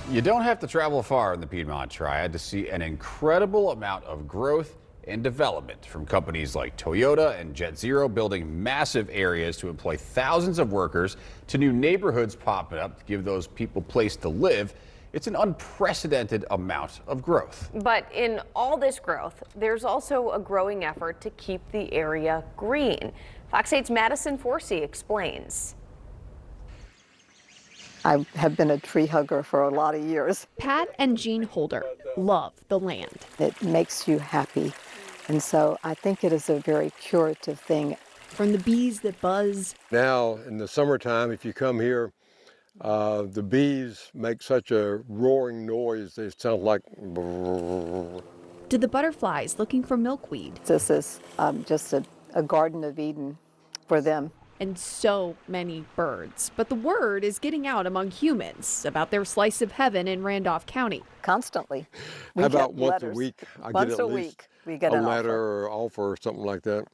You don't have to travel far in the Piedmont Triad to see an incredible amount of growth and development from companies like Toyota and JetZero building massive areas to employ thousands of workers, to new neighborhoods popping up to give those people a place to live. It's an unprecedented amount of growth. But in all this growth, there's also a growing effort to keep the area green. Fox 8's Madison Forsey explains. I have been a tree hugger for a lot of years. Pat and Jean Holder love the land. It makes you happy. And so I think it is a very curative thing. From the bees that buzz. Now, in the summertime, if you come here, the bees make such a roaring noise, they sound like... To the butterflies looking for milkweed. This is just a Garden of Eden for them. And so many birds. But the word is getting out among humans about their slice of heaven in Randolph County. Constantly. How about once a week? I Once get a at least week we get a an letter offer. or offer or something like that.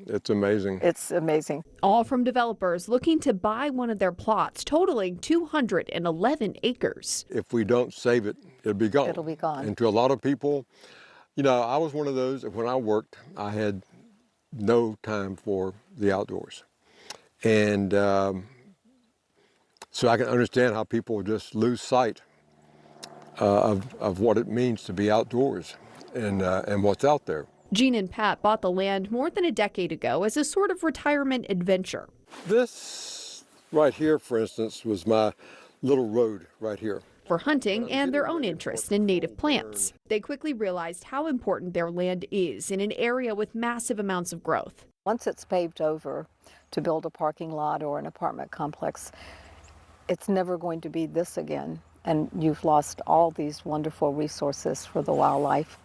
It's amazing. It's amazing. All from developers looking to buy one of their plots, totaling 211 acres. If we don't save it, it'll be gone. It'll be gone. And to a lot of people, you know, I was one of those that when I worked, I had no time for the outdoors. And so I can understand how people just lose sight of what it means to be outdoors and what's out there. Jean and Pat bought the land more than a decade ago as a sort of retirement adventure. This right here, for instance, was my little road right here. For hunting and their own interest in native plants. They quickly realized how important their land is in an area with massive amounts of growth. Once it's paved over to build a parking lot or an apartment complex, it's never going to be this again. And you've lost all these wonderful resources for the wildlife,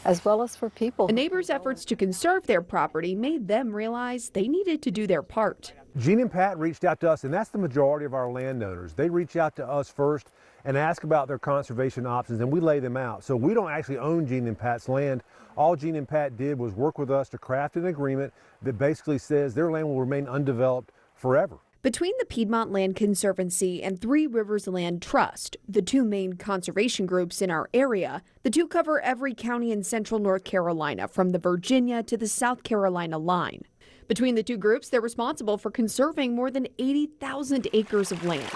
as well as for people. A neighbor's efforts to conserve their property made them realize they needed to do their part. Jean and Pat reached out to us, and that's the majority of our landowners. They reach out to us first and ask about their conservation options, and we lay them out. So we don't actually own Jean and Pat's land. All Jean and Pat did was work with us to craft an agreement that basically says their land will remain undeveloped forever. Between the Piedmont Land Conservancy and Three Rivers Land Trust, the two main conservation groups in our area, the two cover every county in central North Carolina, from the Virginia to the South Carolina line. Between the two groups, they're responsible for conserving more than 80,000 acres of land.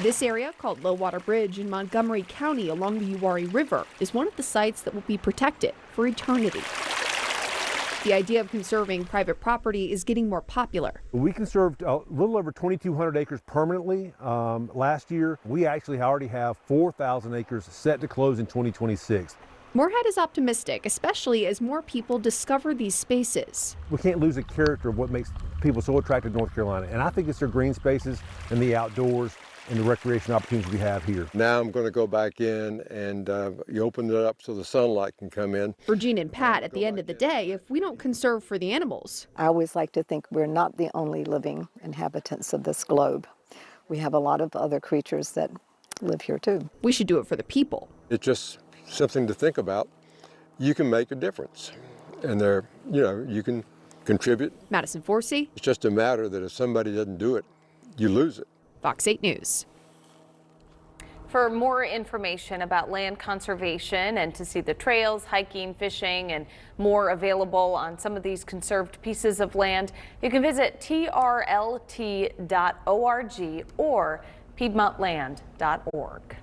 This area, called Lowwater Bridge in Montgomery County along the Uwharrie River, is one of the sites that will be protected for eternity. The idea of conserving private property is getting more popular. We conserved a little over 2,200 acres permanently last year. We actually already have 4,000 acres set to close in 2026. Moorhead is optimistic, especially as more people discover these spaces. We can't lose the character of what makes people so attracted to North Carolina. And I think it's their green spaces and the outdoors and the recreation opportunities we have here. Now I'm going to go back in and you open it up so the sunlight can come in. For Jean and Pat, at the end of the day, if we don't conserve for the animals. I always like to think we're not the only living inhabitants of this globe. We have a lot of other creatures that live here too. We should do it for the people. It's just something to think about. You can make a difference, and there, you know, you can contribute. Madison Forsey. It's just a matter that if somebody doesn't do it, you lose it. Fox 8 News. For more information about land conservation and to see the trails, hiking, fishing, and more available on some of these conserved pieces of land, you can visit trlt.org or piedmontland.org.